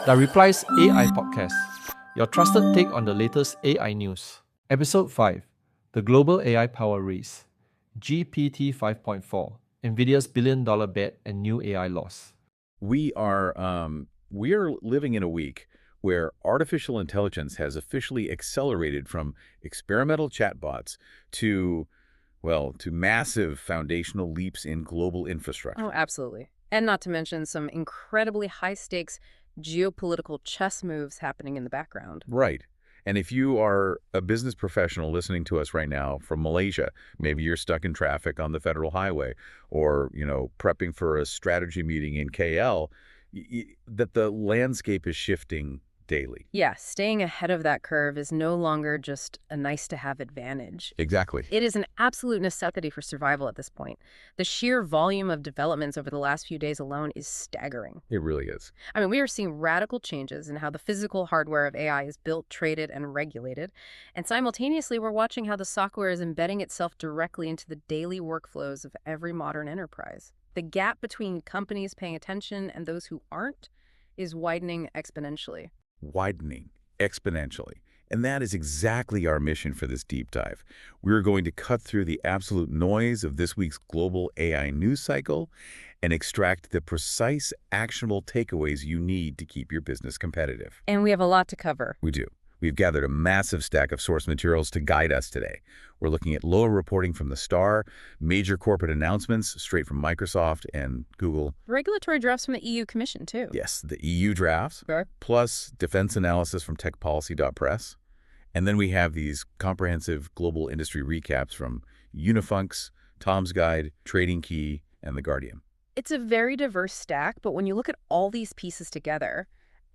DahReply's AI Podcast, your trusted take on the latest AI news. Episode 5, The Global AI Power Race, GPT-5.4, Nvidia's billion-dollar bet and new AI laws. We're living in a week where artificial intelligence has officially accelerated from experimental chatbots to massive foundational leaps in global infrastructure. Oh, absolutely. And not to mention some incredibly high-stakes geopolitical chess moves happening in the background. Right. And if you are a business professional listening to us right now from Malaysia, maybe you're stuck in traffic on the federal highway or, prepping for a strategy meeting in KL, that the landscape is shifting daily. Yeah, staying ahead of that curve is no longer just a nice-to-have advantage. Exactly. It is an absolute necessity for survival at this point. The sheer volume of developments over the last few days alone is staggering. It really is. I mean, we are seeing radical changes in how the physical hardware of AI is built, traded, and regulated. And simultaneously, we're watching how the software is embedding itself directly into the daily workflows of every modern enterprise. The gap between companies paying attention and those who aren't is widening exponentially. Widening exponentially. And that is exactly our mission for this deep dive. We're going to cut through the absolute noise of this week's global AI news cycle and extract the precise, actionable takeaways you need to keep your business competitive. And we have a lot to cover. We do. We've gathered a massive stack of source materials to guide us today. We're looking at lower reporting from the Star, major corporate announcements straight from Microsoft and Google. Regulatory drafts from the EU Commission, too. Yes, the EU drafts, Sure. plus defense analysis from techpolicy.press. And then we have these comprehensive global industry recaps from Unifunks, Tom's Guide, Trading Key, and The Guardian. It's a very diverse stack, but when you look at all these pieces together,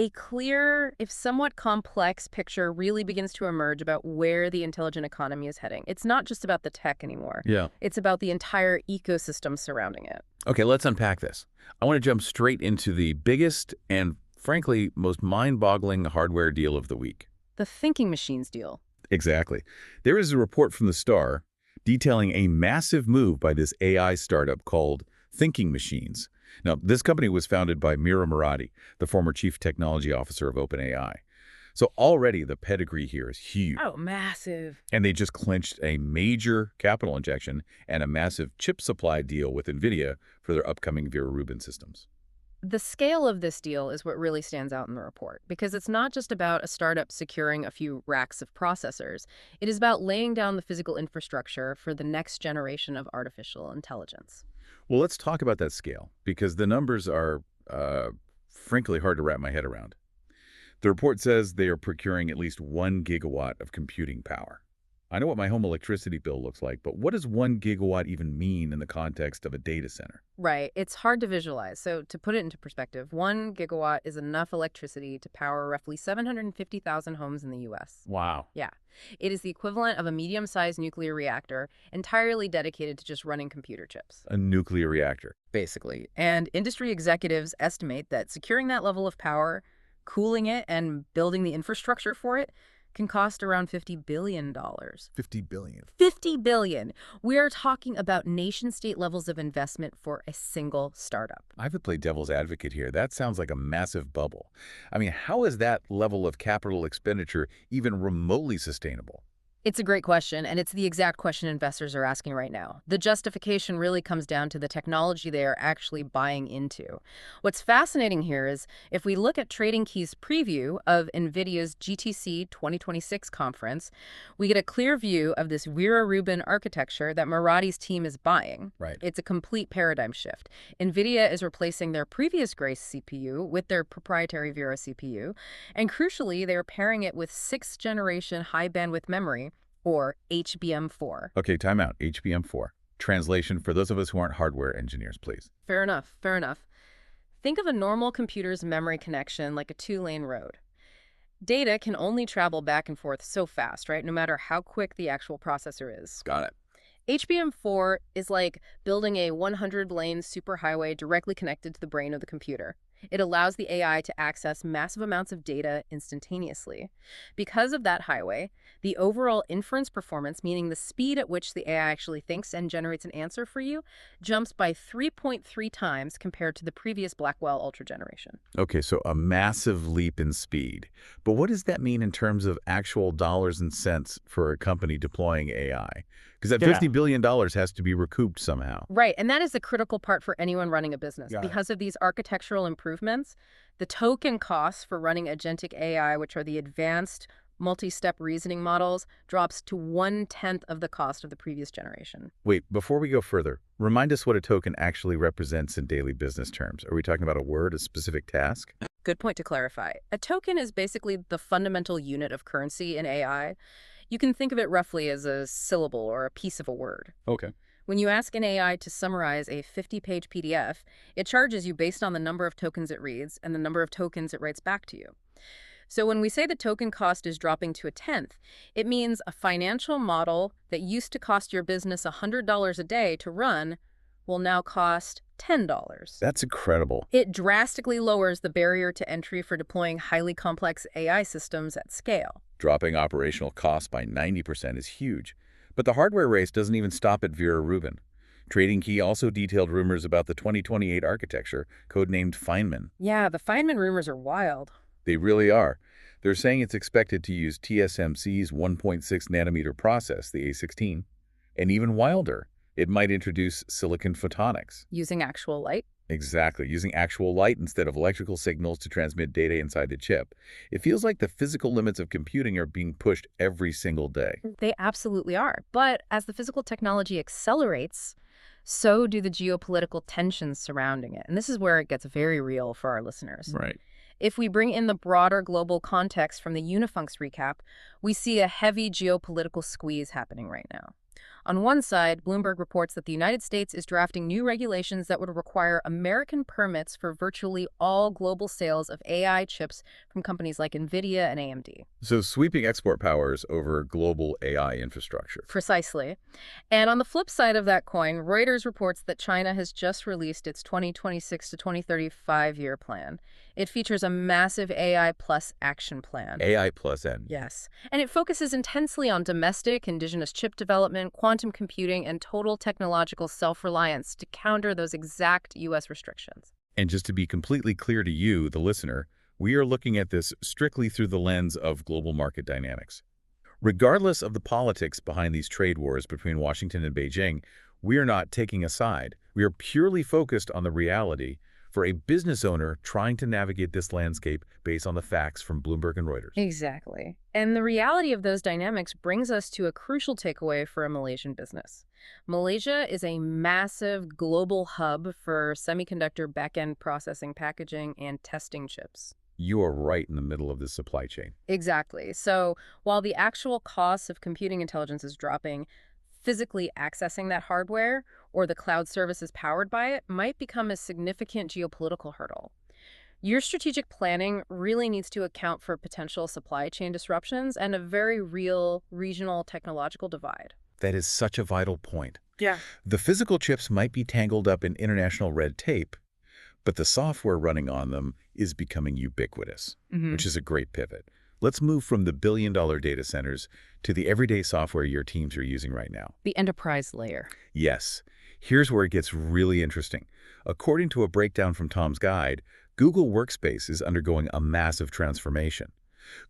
a clear, if somewhat complex picture really begins to emerge about where the intelligent economy is heading. It's not just about the tech anymore. Yeah. It's about the entire ecosystem surrounding it. Okay, let's unpack this. I want to jump straight into the biggest and, frankly, most mind-boggling hardware deal of the week. The thinking machines deal. Exactly. There is a report from the Star detailing a massive move by this AI startup called Thinking Machines. Now, this company was founded by Mira Murati, the former chief technology officer of OpenAI. So already the pedigree here is huge. Oh, massive. And they just clinched a major capital injection and a massive chip supply deal with Nvidia for their upcoming Vera Rubin systems. The scale of this deal is what really stands out in the report, because it's not just about a startup securing a few racks of processors. It is about laying down the physical infrastructure for the next generation of artificial intelligence. Well, let's talk about that scale, because the numbers are, frankly, hard to wrap my head around. The report says they are procuring at least 1 gigawatt of computing power. I know what my home electricity bill looks like, but what does 1 gigawatt even mean in the context of a data center? Right. It's hard to visualize. So to put it into perspective, 1 gigawatt is enough electricity to power roughly 750,000 homes in the U.S. Wow. Yeah. It is the equivalent of a medium-sized nuclear reactor entirely dedicated to just running computer chips. A nuclear reactor. Basically. And industry executives estimate that securing that level of power, cooling it, and building the infrastructure for it can cost around $50 billion. $50 billion. $50 billion. We are talking about nation-state levels of investment for a single startup. I have to play devil's advocate here. That sounds like a massive bubble. I mean, how is that level of capital expenditure even remotely sustainable? It's a great question, and it's the exact question investors are asking right now. The justification really comes down to the technology they are actually buying into. What's fascinating here is if we look at Trading Key's preview of NVIDIA's GTC 2026 conference, we get a clear view of this Vera Rubin architecture that Murati's team is buying. Right. It's a complete paradigm shift. NVIDIA is replacing their previous Grace CPU with their proprietary Vera CPU, and crucially, they are pairing it with 6th-generation high-bandwidth memory, or HBM4. Okay, time out. HBM4. Translation for those of us who aren't hardware engineers, please. Fair enough, fair enough. Think of a normal computer's memory connection like a 2-lane road. Data can only travel back and forth so fast, right? No matter how quick the actual processor is. Got it. HBM4 is like building a 100-lane superhighway directly connected to the brain of the computer. It allows the AI to access massive amounts of data instantaneously. Because of that highway, the overall inference performance, meaning the speed at which the AI actually thinks and generates an answer for you, jumps by 3.3 times compared to the previous Blackwell Ultra generation. Okay, so a massive leap in speed. But what does that mean in terms of actual dollars and cents for a company deploying AI? Because that $50 billion has to be recouped somehow. Right, and that is the critical part for anyone running a business. Got it. Because of these architectural improvements, the token costs for running agentic AI, which are the advanced multi-step reasoning models, drops to 1/10 of the cost of the previous generation. Wait, before we go further, remind us what a token actually represents in daily business terms. Are we talking about a word, a specific task? Good point to clarify. A token is basically the fundamental unit of currency in AI. You can think of it roughly as a syllable or a piece of a word. Okay. When you ask an AI to summarize a 50-page PDF, it charges you based on the number of tokens it reads and the number of tokens it writes back to you. So when we say the token cost is dropping to 1/10, it means a financial model that used to cost your business $100 a day to run will now cost $10. That's incredible. It drastically lowers the barrier to entry for deploying highly complex AI systems at scale. Dropping operational costs by 90% is huge. But the hardware race doesn't even stop at Vera Rubin. Trading Key also detailed rumors about the 2028 architecture, codenamed Feynman. Yeah, the Feynman rumors are wild. They really are. They're saying it's expected to use TSMC's 1.6 nanometer process, the A16, and even wilder, it might introduce silicon photonics. Using actual light? Exactly, using actual light instead of electrical signals to transmit data inside the chip. It feels like the physical limits of computing are being pushed every single day. They absolutely are. But as the physical technology accelerates, so do the geopolitical tensions surrounding it. And this is where it gets very real for our listeners. Right. If we bring in the broader global context from the Unifunks recap, we see a heavy geopolitical squeeze happening right now. On one side, Bloomberg reports that the United States is drafting new regulations that would require American permits for virtually all global sales of AI chips from companies like Nvidia and AMD. So sweeping export powers over global AI infrastructure. Precisely. And on the flip side of that coin, Reuters reports that China has just released its 2026 to 2035 year plan. It features a massive AI plus action plan. AI plus N. Yes. And it focuses intensely on domestic, indigenous chip development, quantum computing, and total technological self-reliance to counter those exact U.S. restrictions. And just to be completely clear to you, the listener, we are looking at this strictly through the lens of global market dynamics. Regardless of the politics behind these trade wars between Washington and Beijing, we are not taking a side. We are purely focused on the reality for a business owner trying to navigate this landscape based on the facts from Bloomberg and Reuters. Exactly. And the reality of those dynamics brings us to a crucial takeaway for a Malaysian business. Malaysia is a massive global hub for semiconductor back-end processing, packaging, and testing chips. You are right in the middle of the supply chain. Exactly. So while the actual cost of computing intelligence is dropping, physically accessing that hardware or the cloud services powered by it might become a significant geopolitical hurdle. Your strategic planning really needs to account for potential supply chain disruptions and a very real regional technological divide. That is such a vital point. Yeah. The physical chips might be tangled up in international red tape, but the software running on them is becoming ubiquitous, which is a great pivot. Let's move from the billion-dollar data centers to the everyday software your teams are using right now. The enterprise layer. Yes. Here's where it gets really interesting. According to a breakdown from Tom's Guide, Google Workspace is undergoing a massive transformation.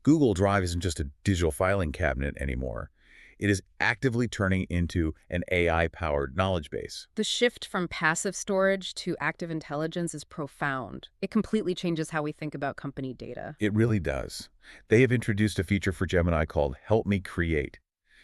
Google Drive isn't just a digital filing cabinet anymore. It is actively turning into an AI-powered knowledge base. The shift from passive storage to active intelligence is profound. It completely changes how we think about company data. It really does. They have introduced a feature for Gemini called Help Me Create.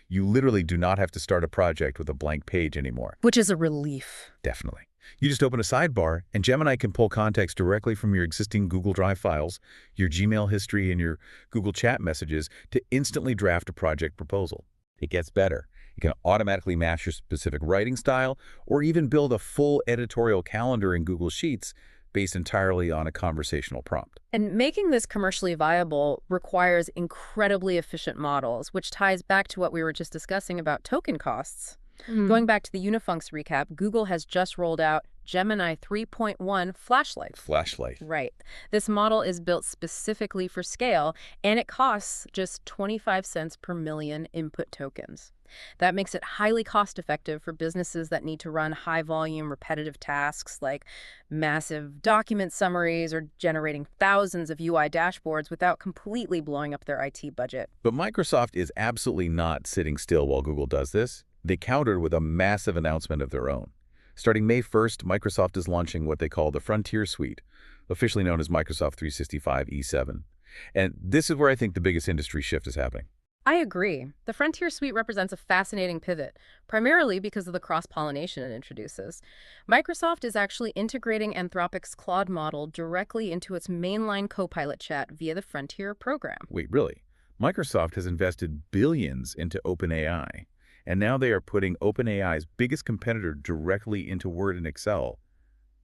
You literally do not have to start a project with a blank page anymore. Which is a relief. Definitely. You just open a sidebar, and Gemini can pull context directly from your existing Google Drive files, your Gmail history, and your Google Chat messages to instantly draft a project proposal. It gets better. It can automatically match your specific writing style or even build a full editorial calendar in Google Sheets based entirely on a conversational prompt. And making this commercially viable requires incredibly efficient models, which ties back to what we were just discussing about token costs. Going back to the Unifunks recap, Google has just rolled out Gemini 3.1 flashlight. Flashlight. Right. This model is built specifically for scale, and it costs just 25 cents per million input tokens. That makes it highly cost-effective for businesses that need to run high-volume, repetitive tasks like massive document summaries or generating thousands of UI dashboards without completely blowing up their IT budget. But Microsoft is absolutely not sitting still while Google does this. They countered with a massive announcement of their own. Starting May 1st, Microsoft is launching what they call the Frontier Suite, officially known as Microsoft 365 E7. And this is where I think the biggest industry shift is happening. I agree. The Frontier Suite represents a fascinating pivot, primarily because of the cross-pollination it introduces. Microsoft is actually integrating Anthropic's Claude model directly into its mainline Copilot chat via the Frontier program. Wait, really? Microsoft has invested billions into OpenAI, and now they are putting OpenAI's biggest competitor directly into Word and Excel.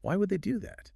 Why would they do that?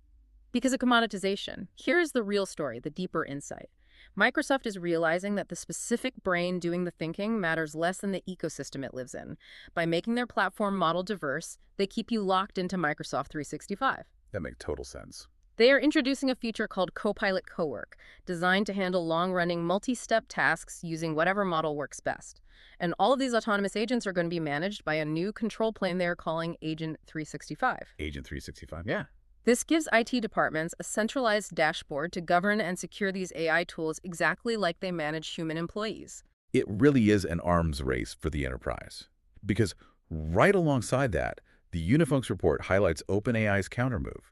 Because of commoditization. Here's the real story, the deeper insight. Microsoft is realizing that the specific brain doing the thinking matters less than the ecosystem it lives in. By making their platform model diverse, they keep you locked into Microsoft 365. That makes total sense. They are introducing a feature called Copilot Cowork, designed to handle long-running multi-step tasks using whatever model works best. And all of these autonomous agents are going to be managed by a new control plane they are calling Agent 365. Agent 365, yeah. This gives IT departments a centralized dashboard to govern and secure these AI tools exactly like they manage human employees. It really is an arms race for the enterprise. Because right alongside that, the Unifunks report highlights OpenAI's countermove.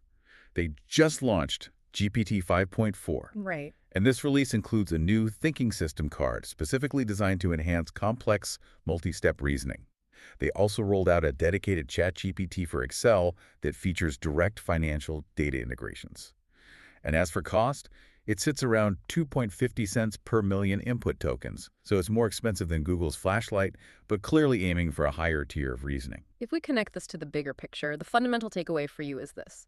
They just launched GPT-5.4. Right. And this release includes a new thinking system card specifically designed to enhance complex multi-step reasoning. They also rolled out a dedicated ChatGPT for Excel that features direct financial data integrations. And as for cost, it sits around 2.50 cents per million input tokens, so it's more expensive than Google's Flashlight, but clearly aiming for a higher tier of reasoning. If we connect this to the bigger picture, the fundamental takeaway for you is this.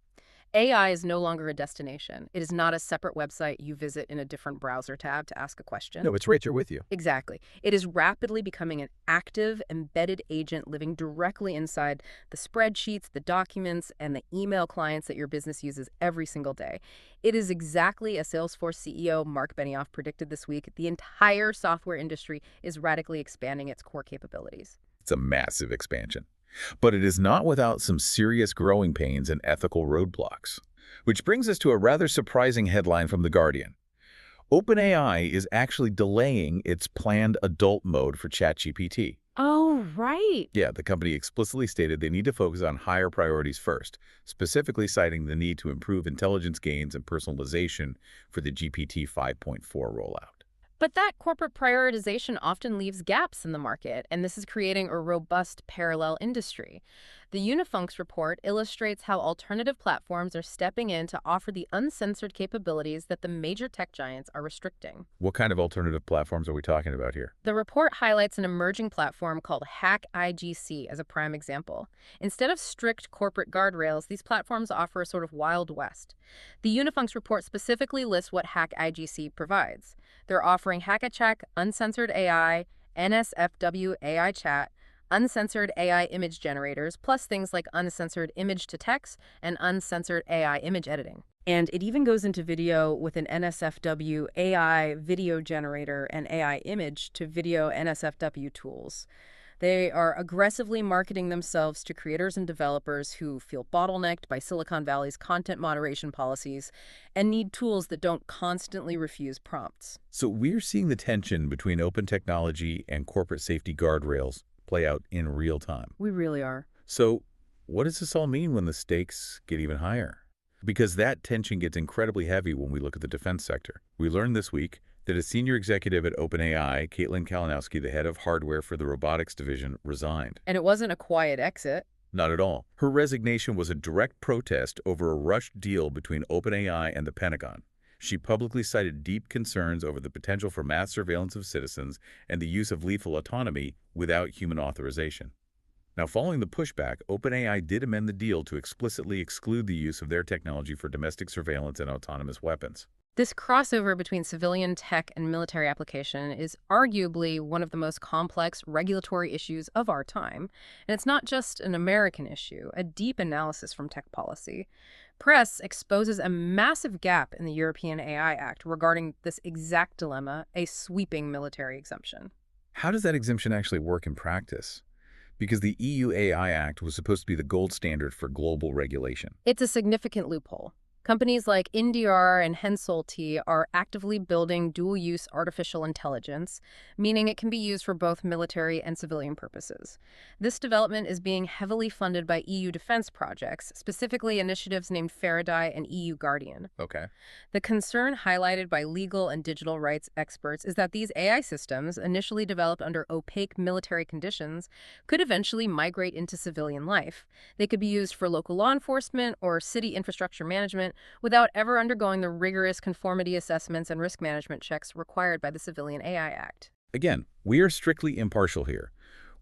AI is no longer a destination. It is not a separate website you visit in a different browser tab to ask a question. No, it's right there with you. Exactly. It is rapidly becoming an active, embedded agent living directly inside the spreadsheets, the documents, and the email clients that your business uses every single day. It is exactly as Salesforce CEO Mark Benioff predicted this week. The entire software industry is radically expanding its core capabilities. It's a massive expansion. But it is not without some serious growing pains and ethical roadblocks. Which brings us to a rather surprising headline from The Guardian. OpenAI is actually delaying its planned adult mode for ChatGPT. Oh, right. Yeah, the company explicitly stated they need to focus on higher priorities first, specifically citing the need to improve intelligence gains and personalization for the GPT-5.4 rollout. But that corporate prioritization often leaves gaps in the market, and this is creating a robust parallel industry. The Unifunks report illustrates how alternative platforms are stepping in to offer the uncensored capabilities that the major tech giants are restricting. What kind of alternative platforms are we talking about here? The report highlights an emerging platform called HackIGC as a prime example. Instead of strict corporate guardrails, these platforms offer a sort of Wild West. The Unifunks report specifically lists what HackIGC provides. They're offering Hack-a-Check, uncensored AI, NSFW AI chat, uncensored AI image generators, plus things like uncensored image-to-text and uncensored AI image editing. And it even goes into video with an NSFW AI video generator and AI image to video NSFW tools. They are aggressively marketing themselves to creators and developers who feel bottlenecked by Silicon Valley's content moderation policies and need tools that don't constantly refuse prompts. So we're seeing the tension between open technology and corporate safety guardrails play out in real time. We really are. So what does this all mean when the stakes get even higher? Because that tension gets incredibly heavy when we look at the defense sector. We learned this week that a senior executive at OpenAI, Caitlin Kalinowski, the head of hardware for the robotics division, resigned. And it wasn't a quiet exit. Not at all. Her resignation was a direct protest over a rushed deal between OpenAI and the Pentagon. She publicly cited deep concerns over the potential for mass surveillance of citizens and the use of lethal autonomy without human authorization. Now, following the pushback, OpenAI did amend the deal to explicitly exclude the use of their technology for domestic surveillance and autonomous weapons. This crossover between civilian tech and military application is arguably one of the most complex regulatory issues of our time. And it's not just an American issue. A deep analysis from tech policy Press exposes a massive gap in the European AI Act regarding this exact dilemma, a sweeping military exemption. How does that exemption actually work in practice? Because the EU AI Act was supposed to be the gold standard for global regulation. It's a significant loophole. Companies like NDR and Hensoldt are actively building dual-use artificial intelligence, meaning it can be used for both military and civilian purposes. This development is being heavily funded by EU defense projects, specifically initiatives named Faraday and EU Guardian. Okay. The concern highlighted by legal and digital rights experts is that these AI systems, initially developed under opaque military conditions, could eventually migrate into civilian life. They could be used for local law enforcement or city infrastructure management without ever undergoing the rigorous conformity assessments and risk management checks required by the Civilian AI Act. Again, we are strictly impartial here.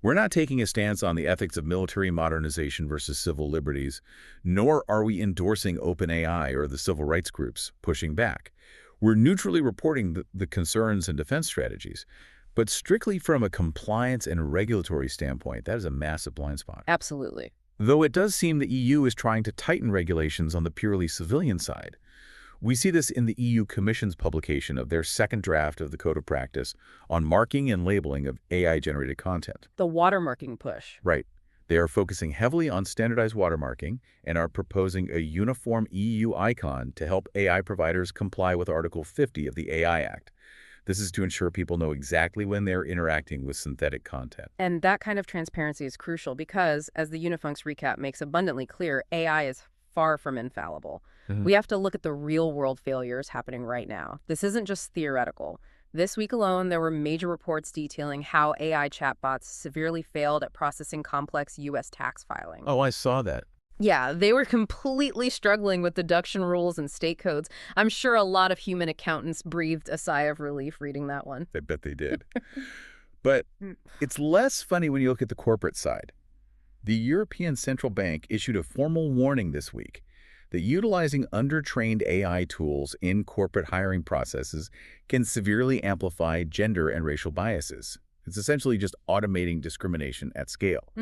We're not taking a stance on the ethics of military modernization versus civil liberties, nor are we endorsing OpenAI or the civil rights groups pushing back. We're neutrally reporting the concerns and defense strategies, but strictly from a compliance and regulatory standpoint, that is a massive blind spot. Absolutely. Though it does seem the EU is trying to tighten regulations on the purely civilian side. We see this in the EU Commission's publication of their second draft of the Code of Practice on marking and labeling of AI-generated content. The watermarking push. Right. They are focusing heavily on standardized watermarking and are proposing a uniform EU icon to help AI providers comply with Article 50 of the AI Act. This is to ensure people know exactly when they're interacting with synthetic content. And that kind of transparency is crucial because, as the Unifunk's recap makes abundantly clear, AI is far from infallible. We have to look at the real-world failures happening right now. This isn't just theoretical. This week alone, there were major reports detailing how AI chatbots severely failed at processing complex U.S. tax filing. Oh, I saw that. Yeah, they were completely struggling with deduction rules and state codes. I'm sure a lot of human accountants breathed a sigh of relief reading that one. I bet they did. But it's less funny when you look at the corporate side. The European Central Bank issued a formal warning this week that utilizing undertrained AI tools in corporate hiring processes can severely amplify gender and racial biases. It's essentially just automating discrimination at scale.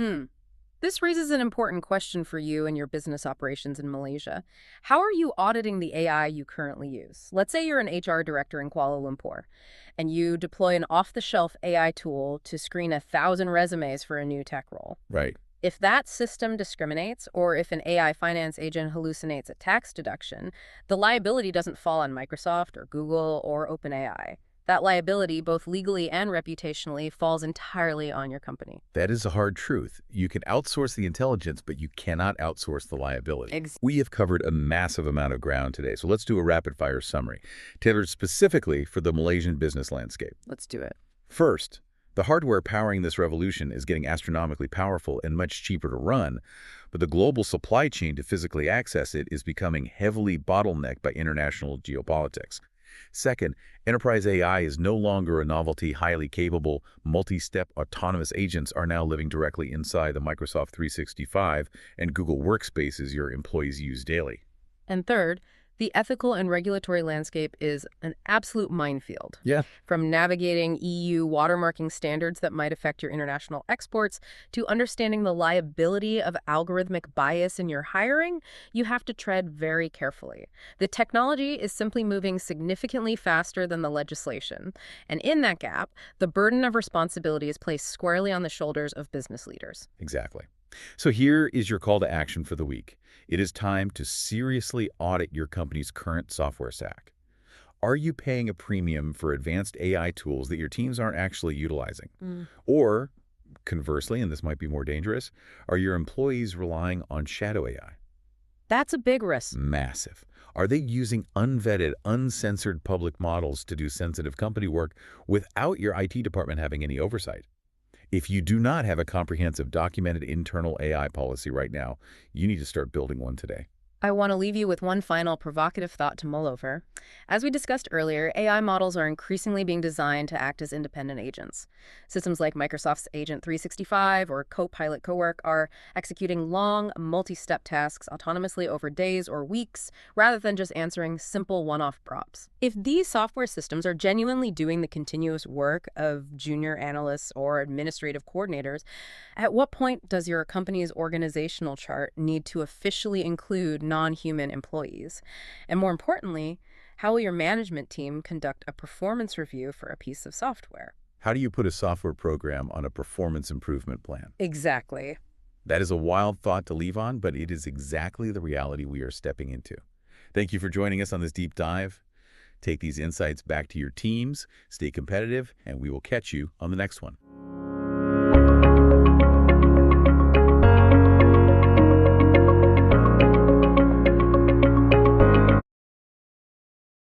This raises an important question for you and your business operations in Malaysia. How are you auditing the AI you currently use? Let's say you're an HR director in Kuala Lumpur, and you deploy an off-the-shelf AI tool to screen 1,000 resumes for a new tech role. Right. If that system discriminates, or if an AI finance agent hallucinates a tax deduction, the liability doesn't fall on Microsoft or Google or OpenAI. That liability, both legally and reputationally, falls entirely on your company. That is a hard truth. You can outsource the intelligence, but you cannot outsource the liability. We have covered a massive amount of ground today, so let's do a rapid-fire summary, tailored specifically for the Malaysian business landscape. Let's do it. First, the hardware powering this revolution is getting astronomically powerful and much cheaper to run, but the global supply chain to physically access it is becoming heavily bottlenecked by international geopolitics. Second, enterprise AI is no longer a novelty. Highly capable, multi-step autonomous agents are now living directly inside the Microsoft 365 and Google Workspaces your employees use daily. And third, the ethical and regulatory landscape is an absolute minefield. Yeah. From navigating EU watermarking standards that might affect your international exports to understanding the liability of algorithmic bias in your hiring, you have to tread very carefully. The technology is simply moving significantly faster than the legislation. And in that gap, the burden of responsibility is placed squarely on the shoulders of business leaders. Exactly. So here is your call to action for the week. It is time to seriously audit your company's current software stack. Are you paying a premium for advanced AI tools that your teams aren't actually utilizing? Or, conversely, and this might be more dangerous, are your employees relying on shadow AI? That's a big risk. Massive. Are they using unvetted, uncensored public models to do sensitive company work without your IT department having any oversight? If you do not have a comprehensive documented internal AI policy right now, you need to start building one today. I want to leave you with one final provocative thought to mull over. As we discussed earlier, AI models are increasingly being designed to act as independent agents. Systems like Microsoft's Agent 365 or Copilot Cowork are executing long, multi-step tasks autonomously over days or weeks, rather than just answering simple one-off prompts. If these software systems are genuinely doing the continuous work of junior analysts or administrative coordinators, at what point does your company's organizational chart need to officially include non-human employees? And more importantly, how will your management team conduct a performance review for a piece of software? How do you put a software program on a performance improvement plan? Exactly. That is a wild thought to leave on, but it is exactly the reality we are stepping into. Thank you for joining us on this deep dive. Take these insights back to your teams, stay competitive, and we will catch you on the next one.